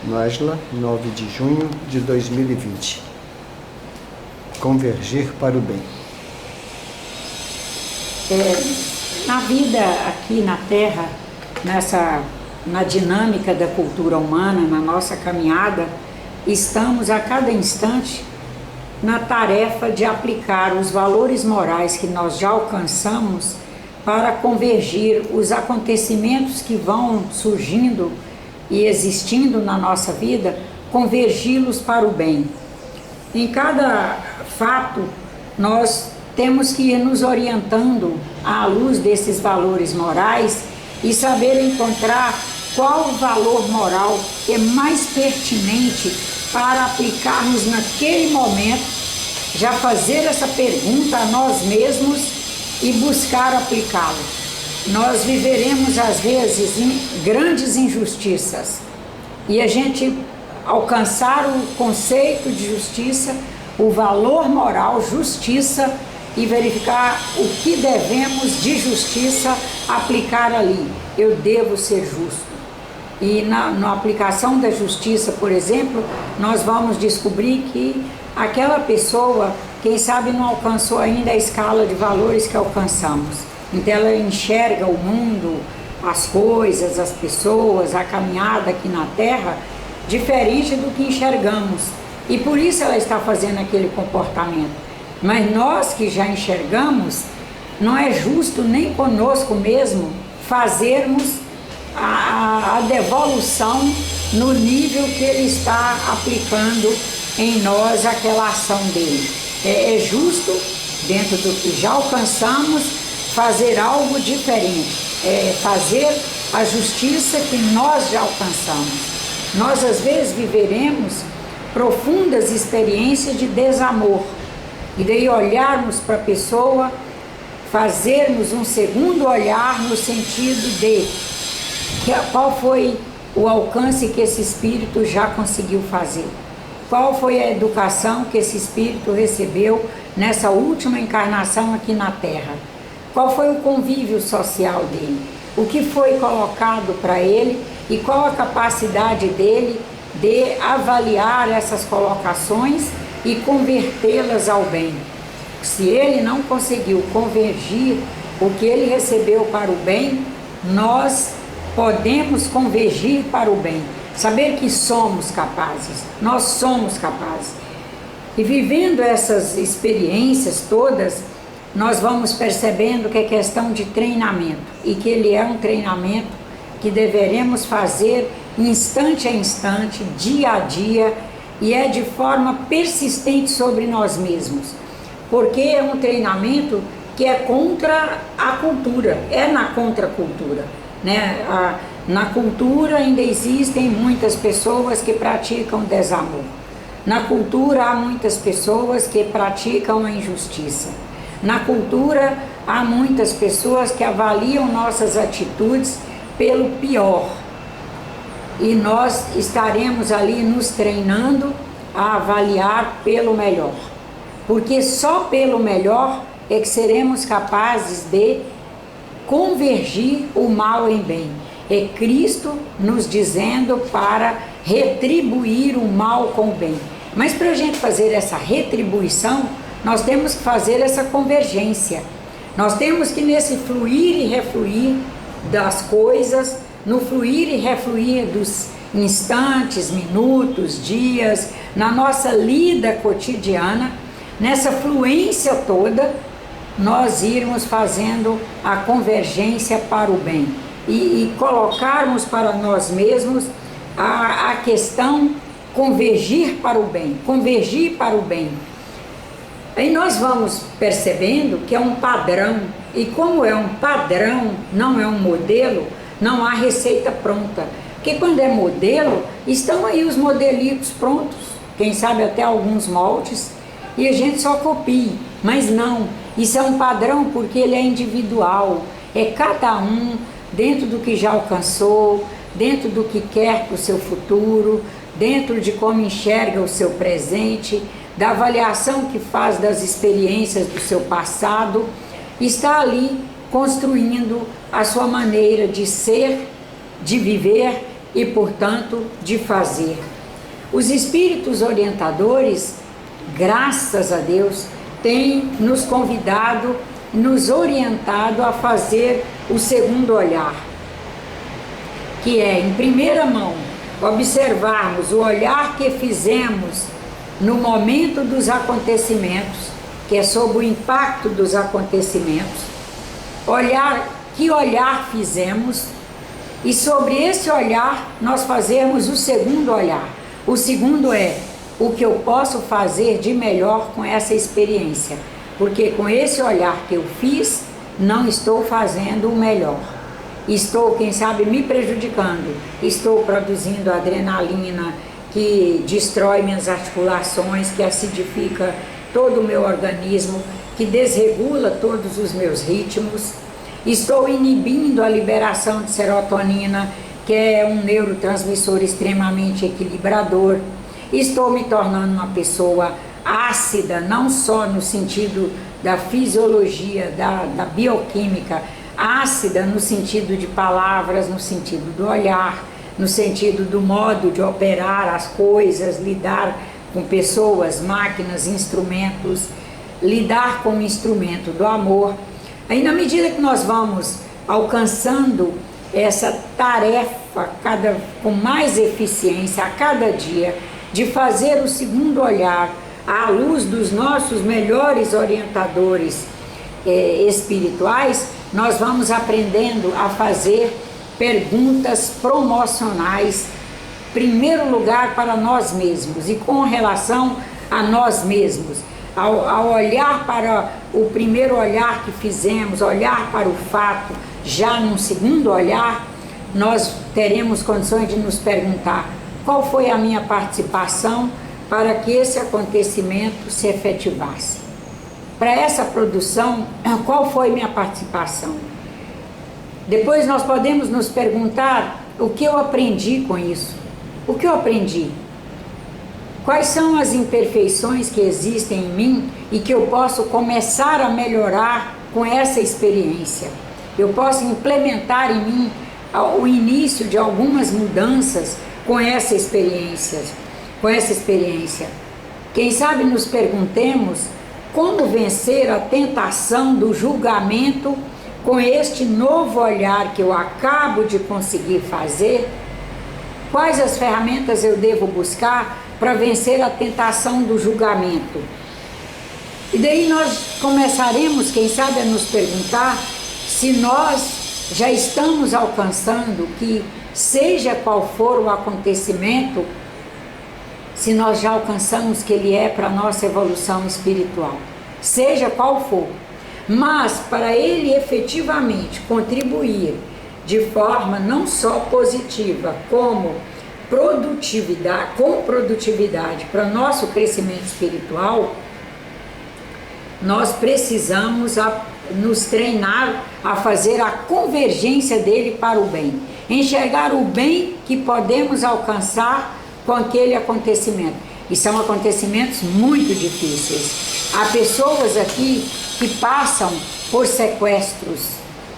Noisla, 9 de junho de 2020. Convergir para o bem. Na vida aqui na Terra, na dinâmica da cultura humana, na nossa caminhada, estamos a cada instante na tarefa de aplicar os valores morais que nós já alcançamos para convergir os acontecimentos que vão surgindo e existindo na nossa vida, convergi-los para o bem. Em cada fato, nós temos que ir nos orientando à luz desses valores morais e saber encontrar qual o valor moral é mais pertinente para aplicarmos naquele momento, já fazer essa pergunta a nós mesmos e buscar aplicá-lo. Nós viveremos às vezes grandes injustiças e a gente alcançar o conceito de justiça, o valor moral, justiça, e verificar o que devemos de justiça aplicar ali. Eu devo ser justo. E na aplicação da justiça, por exemplo, nós vamos descobrir que aquela pessoa, quem sabe, não alcançou ainda a escala de valores que alcançamos. Então ela enxerga o mundo, as coisas, as pessoas, a caminhada aqui na Terra, diferente do que enxergamos. E por isso ela está fazendo aquele comportamento. Mas nós que já enxergamos, não é justo nem conosco mesmo fazermos a devolução no nível que ele está aplicando em nós aquela ação dele. É justo, dentro do que já alcançamos, fazer algo diferente, fazer a justiça que nós já alcançamos. Nós às vezes viveremos profundas experiências de desamor, e daí olharmos para a pessoa, fazermos um segundo olhar no sentido de qual foi o alcance que esse espírito já conseguiu fazer, qual foi a educação que esse espírito recebeu nessa última encarnação aqui na Terra, qual foi o convívio social dele, o que foi colocado para ele e qual a capacidade dele de avaliar essas colocações e convertê-las ao bem. Se ele não conseguiu convergir o que ele recebeu para o bem, nós podemos convergir para o bem. Saber que somos capazes, nós somos capazes. E vivendo essas experiências todas, nós vamos percebendo que é questão de treinamento e que ele é um treinamento que deveremos fazer instante a instante, dia a dia, e é de forma persistente sobre nós mesmos, porque é um treinamento que é contra a cultura, é na contracultura, né? Na cultura ainda existem muitas pessoas que praticam desamor, na cultura há muitas pessoas que praticam a injustiça, na cultura há muitas pessoas que avaliam nossas atitudes pelo pior. E nós estaremos ali nos treinando a avaliar pelo melhor, porque só pelo melhor é que seremos capazes de convergir o mal em bem. É Cristo nos dizendo para retribuir o mal com o bem. Mas para a gente fazer essa retribuição, nós temos que fazer essa convergência. Nós temos que nesse fluir e refluir das coisas, no fluir e refluir dos instantes, minutos, dias, na nossa lida cotidiana, nessa fluência toda, nós irmos fazendo a convergência para o bem e colocarmos para nós mesmos a questão convergir para o bem, convergir para o bem. Aí nós vamos percebendo que é um padrão, e como é um padrão, não é um modelo, não há receita pronta, porque quando é modelo, estão aí os modelitos prontos, quem sabe até alguns moldes, e a gente só copia, mas não, isso é um padrão porque ele é individual, é cada um dentro do que já alcançou, dentro do que quer para o seu futuro, dentro de como enxerga o seu presente, da avaliação que faz das experiências do seu passado, está ali construindo a sua maneira de ser, de viver e, portanto, de fazer. Os espíritos orientadores, graças a Deus, têm nos convidado, nos orientado a fazer o segundo olhar, que é, em primeira mão, observarmos o olhar que fizemos no momento dos acontecimentos, que é sob o impacto dos acontecimentos, que olhar fizemos, e sobre esse olhar nós fazemos o segundo olhar. O segundo é o que eu posso fazer de melhor com essa experiência, porque com esse olhar que eu fiz, não estou fazendo o melhor. Estou, quem sabe, me prejudicando, estou produzindo adrenalina que destrói minhas articulações, que acidifica todo o meu organismo, que desregula todos os meus ritmos. Estou inibindo a liberação de serotonina, que é um neurotransmissor extremamente equilibrador. Estou me tornando uma pessoa ácida, não só no sentido da fisiologia, da bioquímica, ácida no sentido de palavras, no sentido do olhar, no sentido do modo de operar as coisas, lidar com pessoas, máquinas, instrumentos, lidar com o instrumento do amor. Aí, na medida que nós vamos alcançando essa tarefa com mais eficiência a cada dia, de fazer o segundo olhar à luz dos nossos melhores orientadores espirituais, nós vamos aprendendo a fazer perguntas promocionais, em primeiro lugar para nós mesmos, e com relação a nós mesmos, ao olhar para o primeiro olhar que fizemos, olhar para o fato, já num segundo olhar, nós teremos condições de nos perguntar: qual foi a minha participação para que esse acontecimento se efetivasse? Para essa produção, qual foi minha participação? Depois nós podemos nos perguntar: o que eu aprendi com isso? O que eu aprendi? Quais são as imperfeições que existem em mim e que eu posso começar a melhorar com essa experiência? Eu posso implementar em mim o início de algumas mudanças com essa experiência. Quem sabe nos perguntemos como vencer a tentação do julgamento com este novo olhar que eu acabo de conseguir fazer. Quais as ferramentas eu devo buscar para vencer a tentação do julgamento? E daí nós começaremos, quem sabe, a nos perguntar se nós já estamos alcançando que, seja qual for o acontecimento, se nós já alcançamos que ele é para a nossa evolução espiritual, seja qual for. Mas para ele efetivamente contribuir de forma não só positiva, como com produtividade para o nosso crescimento espiritual, nós precisamos nos treinar a fazer a convergência dele para o bem, enxergar o bem que podemos alcançar com aquele acontecimento. E são acontecimentos muito difíceis. Há pessoas aqui que passam por sequestros,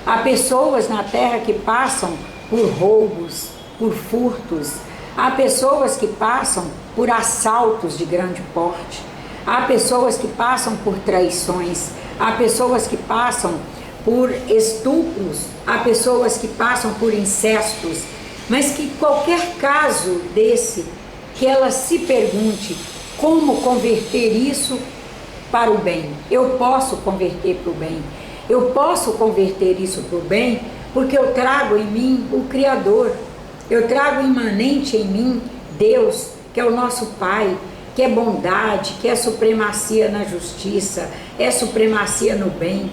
há pessoas na Terra que passam por roubos, por furtos, há pessoas que passam por assaltos de grande porte, há pessoas que passam por traições, há pessoas que passam por estupros, há pessoas que passam por incestos, mas que qualquer caso desse, que ela se pergunte como converter isso para o bem. Eu posso converter para o bem, eu posso converter isso para o bem, porque eu trago em mim o Criador, eu trago imanente em mim Deus, que é o nosso Pai, que é bondade, que é supremacia na justiça, é supremacia no bem.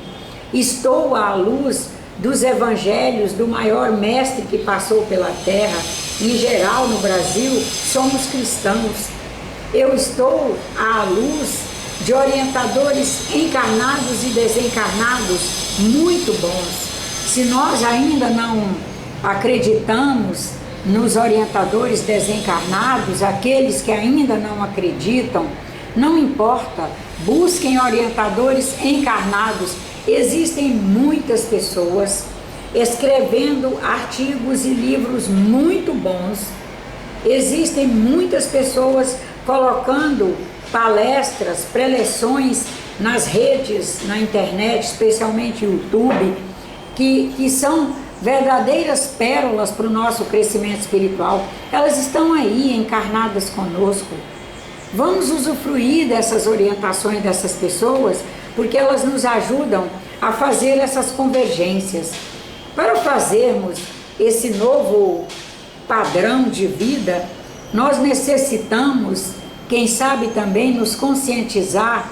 Estou à luz dos evangelhos do maior mestre que passou pela terra. Em geral, no Brasil, somos cristãos. Eu estou à luz de orientadores encarnados e desencarnados muito bons. Se nós ainda não acreditamos nos orientadores desencarnados, aqueles que ainda não acreditam, não importa, busquem orientadores encarnados. Existem muitas pessoas escrevendo artigos e livros muito bons. Existem muitas pessoas colocando palestras, preleções nas redes, na internet, especialmente YouTube, que são verdadeiras pérolas para o nosso crescimento espiritual. Elas estão aí, encarnadas conosco. Vamos usufruir dessas orientações dessas pessoas, porque elas nos ajudam a fazer essas convergências. Para fazermos esse novo padrão de vida, nós necessitamos, quem sabe também, nos conscientizar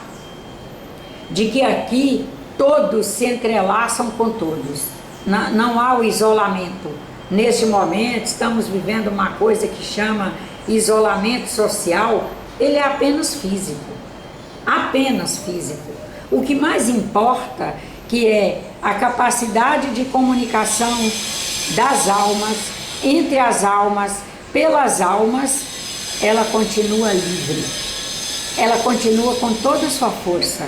de que aqui todos se entrelaçam com todos. Não há o isolamento. Neste momento estamos vivendo uma coisa que chama isolamento social. Ele é apenas físico. Apenas físico. O que mais importa que é a capacidade de comunicação das almas, entre as almas, pelas almas, ela continua livre. Ela continua com toda a sua força.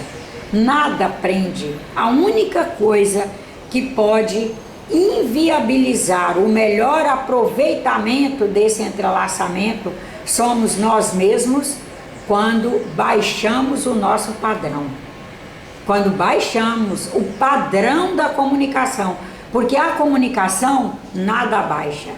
Nada prende. A única coisa que pode inviabilizar o melhor aproveitamento desse entrelaçamento somos nós mesmos, quando baixamos o nosso padrão. Quando baixamos o padrão da comunicação, porque a comunicação nada baixa,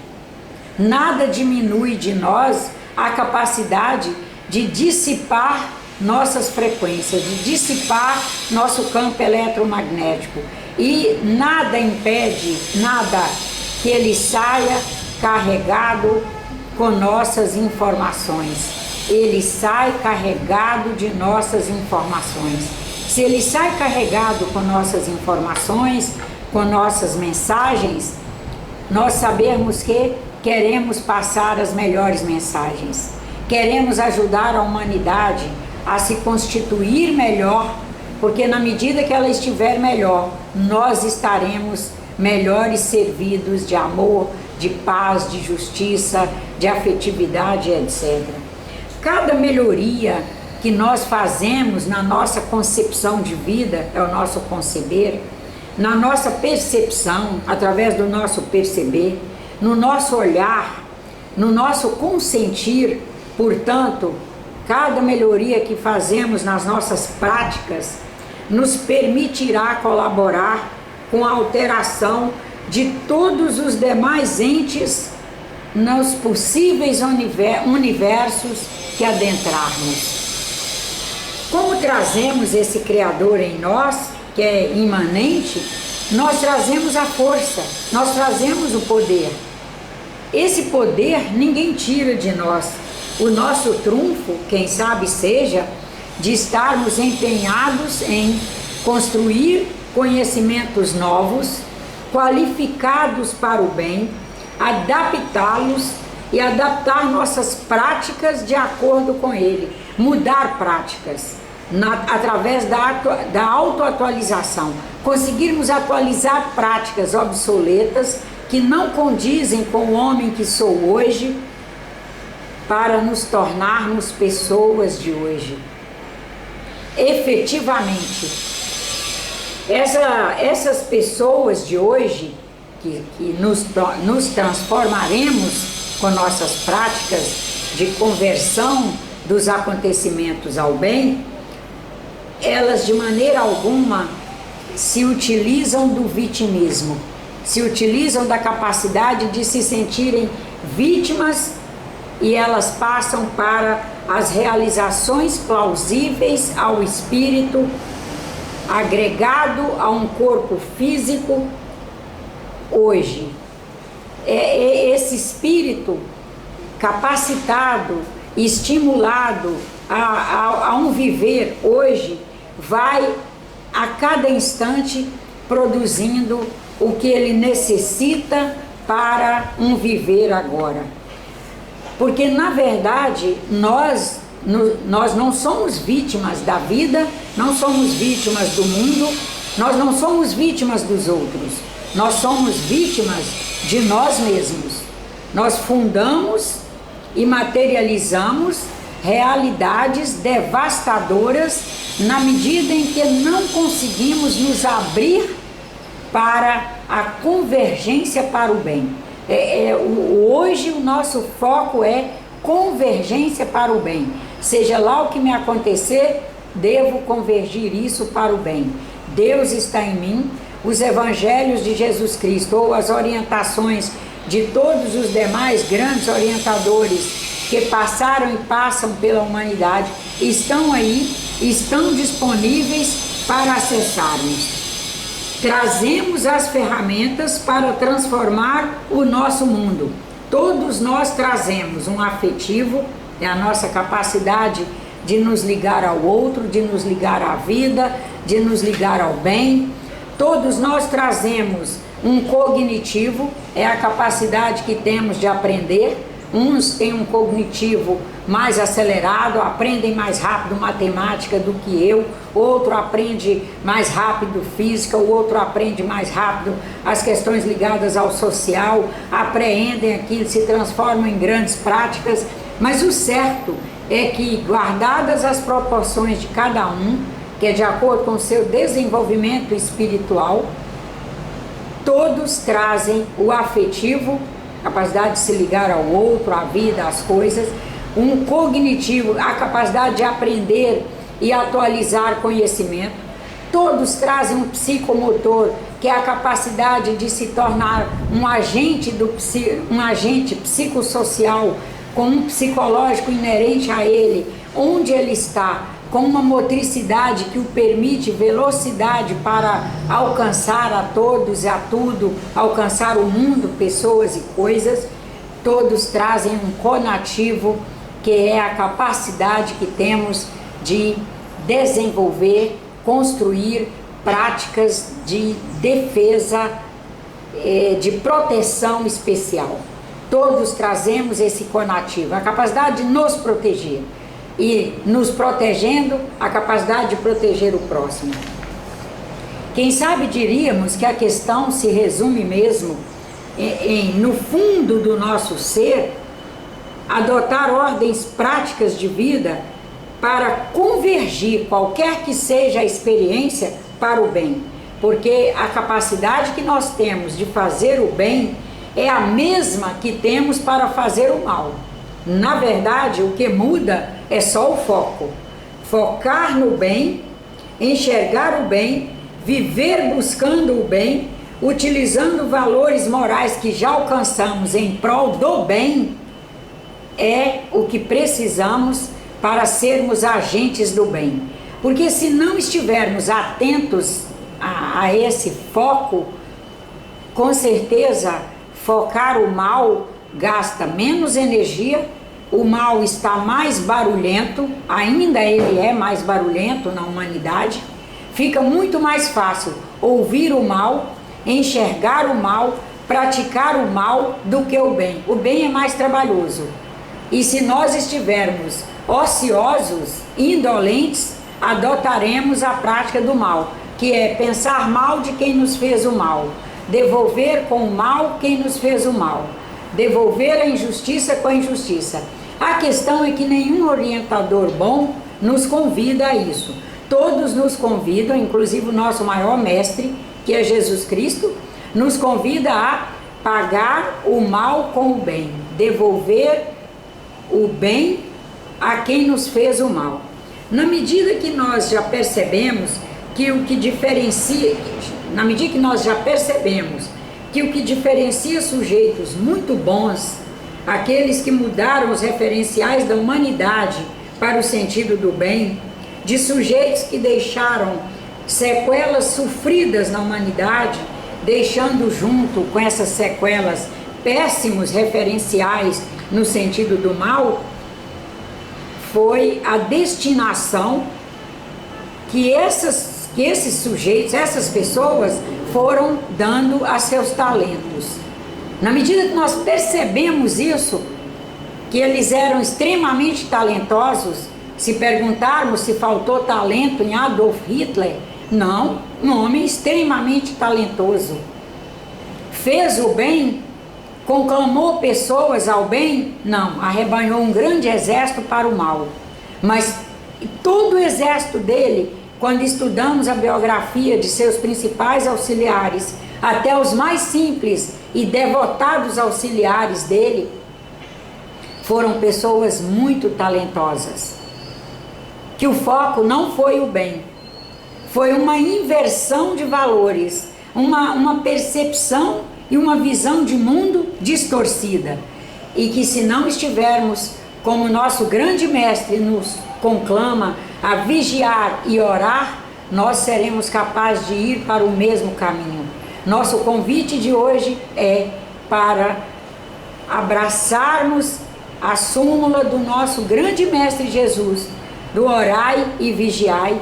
nada diminui de nós a capacidade de dissipar nossas frequências, de dissipar nosso campo eletromagnético, e nada impede, nada que ele saia carregado com nossas informações. Ele sai carregado de nossas informações. Se ele sai carregado com nossas informações, com nossas mensagens, nós sabemos que queremos passar as melhores mensagens. Queremos ajudar a humanidade a se constituir melhor, porque na medida que ela estiver melhor, nós estaremos melhores servidos de amor, de paz, de justiça, de afetividade, etc. Cada melhoria que nós fazemos na nossa concepção de vida, é o nosso conceber, na nossa percepção, através do nosso perceber, no nosso olhar, no nosso consentir, portanto, cada melhoria que fazemos nas nossas práticas nos permitirá colaborar com a alteração de todos os demais entes nos possíveis universos que adentrarmos. Como trazemos esse Criador em nós, que é imanente, nós trazemos a força, nós trazemos o poder. Esse poder ninguém tira de nós. O nosso trunfo, quem sabe seja, de estarmos empenhados em construir conhecimentos novos, qualificados para o bem, adaptá-los e adaptar nossas práticas de acordo com ele, mudar práticas através da autoatualização, conseguirmos atualizar práticas obsoletas que não condizem com o homem que sou hoje, para nos tornarmos pessoas de hoje. Efetivamente, essas pessoas de hoje, que nos transformaremos com nossas práticas de conversão dos acontecimentos ao bem, elas de maneira alguma se utilizam do vitimismo, se utilizam da capacidade de se sentirem vítimas, e elas passam para as realizações plausíveis ao espírito, agregado a um corpo físico hoje. Esse espírito capacitado, estimulado a um viver hoje, vai a cada instante produzindo o que ele necessita para um viver agora. Porque na verdade nós não somos vítimas da vida, não somos vítimas do mundo, nós não somos vítimas dos outros, nós somos vítimas de nós mesmos. Nós fundamos e materializamos realidades devastadoras na medida em que não conseguimos nos abrir para a convergência para o bem. Hoje o nosso foco é convergência para o bem. Seja lá o que me acontecer, devo convergir isso para o bem. Deus está em mim. Os evangelhos de Jesus Cristo ou as orientações de todos os demais grandes orientadores que passaram e passam pela humanidade estão aí, estão disponíveis para acessarmos. Trazemos as ferramentas para transformar o nosso mundo. Todos nós trazemos um afetivo, é a nossa capacidade de nos ligar ao outro, de nos ligar à vida, de nos ligar ao bem. Todos nós trazemos um cognitivo, é a capacidade que temos de aprender. Uns têm um cognitivo mais acelerado, aprendem mais rápido matemática do que eu, outro aprende mais rápido física, o outro aprende mais rápido as questões ligadas ao social, apreendem aquilo, se transformam em grandes práticas, mas o certo é que, guardadas as proporções de cada um, que é de acordo com o seu desenvolvimento espiritual, todos trazem o afetivo, capacidade de se ligar ao outro, à vida, às coisas, um cognitivo, a capacidade de aprender e atualizar conhecimento. Todos trazem um psicomotor, que é a capacidade de se tornar um agente psicossocial, com um psicológico inerente a ele, onde ele está, com uma motricidade que o permite velocidade para alcançar a todos e a tudo, alcançar o mundo, pessoas e coisas. Todos trazem um conativo, que é a capacidade que temos de desenvolver, construir práticas de defesa, de proteção especial. Todos trazemos esse conativo, a capacidade de nos proteger. E nos protegendo, a capacidade de proteger o próximo. Quem sabe diríamos que a questão se resume mesmo no fundo do nosso ser, adotar ordens práticas de vida para convergir qualquer que seja a experiência para o bem. Porque a capacidade que nós temos de fazer o bem é a mesma que temos para fazer o mal. Na verdade, o que muda é só o foco. Focar no bem, enxergar o bem, viver buscando o bem, utilizando valores morais que já alcançamos em prol do bem, é o que precisamos para sermos agentes do bem. Porque se não estivermos atentos a esse foco, com certeza focar o mal gasta menos energia, o mal está mais barulhento, ainda ele é mais barulhento na humanidade, fica muito mais fácil ouvir o mal, enxergar o mal, praticar o mal do que o bem. O bem é mais trabalhoso. E se nós estivermos ociosos, indolentes, adotaremos a prática do mal, que é pensar mal de quem nos fez o mal, devolver com o mal quem nos fez o mal, devolver a injustiça com a injustiça. A questão é que nenhum orientador bom nos convida a isso. Todos nos convidam, inclusive o nosso maior mestre, que é Jesus Cristo, nos convida a pagar o mal com o bem, devolver o bem a quem nos fez o mal. Na medida que nós já percebemos que o que diferencia, sujeitos muito bons, aqueles que mudaram os referenciais da humanidade para o sentido do bem, de sujeitos que deixaram sequelas sofridas na humanidade, deixando junto com essas sequelas péssimos referenciais no sentido do mal, foi a destinação que esses sujeitos, essas pessoas foram dando a seus talentos. Na medida que nós percebemos isso, que eles eram extremamente talentosos, se perguntarmos se faltou talento em Adolf Hitler, não, um homem extremamente talentoso. Fez o bem, conclamou pessoas ao bem, não, arrebanhou um grande exército para o mal. Mas todo o exército dele, quando estudamos a biografia de seus principais auxiliares, até os mais simples e devotados auxiliares dele, foram pessoas muito talentosas. Que o foco não foi o bem, foi uma inversão de valores, uma percepção e uma visão de mundo distorcida. E que se não estivermos, como nosso grande mestre nos conclama, a vigiar e orar, nós seremos capazes de ir para o mesmo caminho. Nosso convite de hoje é para abraçarmos a súmula do nosso grande mestre Jesus, do orai e vigiai,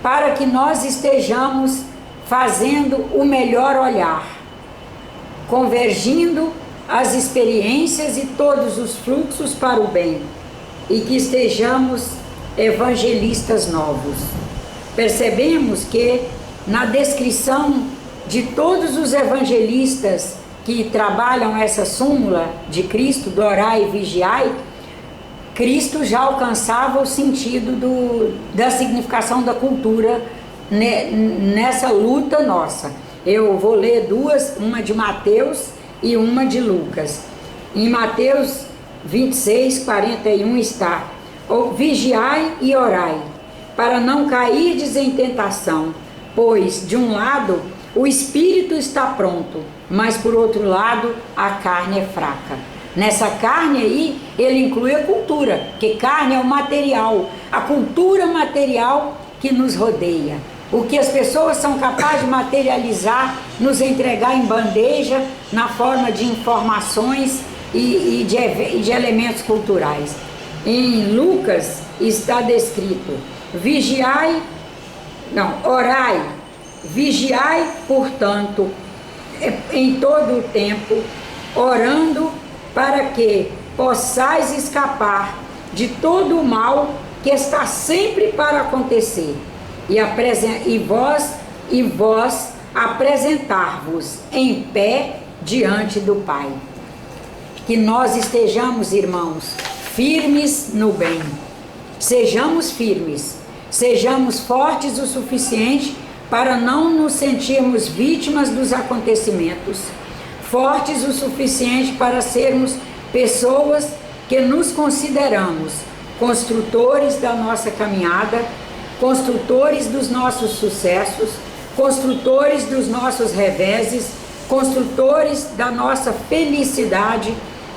para que nós estejamos fazendo o melhor olhar, convergindo as experiências e todos os fluxos para o bem, e que estejamos evangelistas novos. Percebemos que na descrição de todos os evangelistas que trabalham essa súmula de Cristo, do orai e vigiai, Cristo já alcançava o sentido da significação da cultura nessa luta nossa. Eu vou ler duas, uma de Mateus e uma de Lucas. Em Mateus 26, 41 está: vigiai e orai, para não cairdes em tentação, pois, de um lado, o espírito está pronto, mas por outro lado, a carne é fraca. Nessa carne aí, ele inclui a cultura, porque carne é o material, a cultura material que nos rodeia. O que as pessoas são capazes de materializar, nos entregar em bandeja, na forma de informações e de elementos culturais. Em Lucas está descrito: orai, vigiai, portanto, em todo o tempo, orando para que possais escapar de todo o mal que está sempre para acontecer, e vós apresentar-vos em pé diante do Pai. Que nós estejamos, irmãos, firmes no bem. Sejamos firmes, sejamos fortes o suficiente para não nos sentirmos vítimas dos acontecimentos, fortes o suficiente para sermos pessoas que nos consideramos construtores da nossa caminhada, construtores dos nossos sucessos, construtores dos nossos reveses, construtores da nossa felicidade,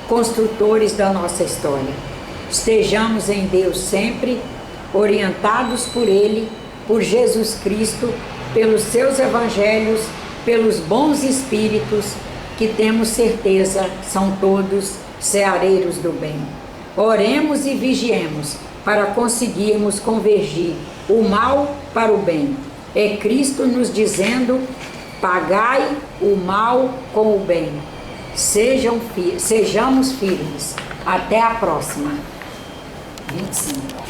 construtores da nossa história. Estejamos em Deus sempre, orientados por Ele, por Jesus Cristo, pelos seus evangelhos, pelos bons espíritos, que temos certeza são todos ceareiros do bem. Oremos e vigiemos para conseguirmos convergir o mal para o bem. É Cristo nos dizendo: pagai o mal com o bem. Sejamos firmes. Até a próxima. 25.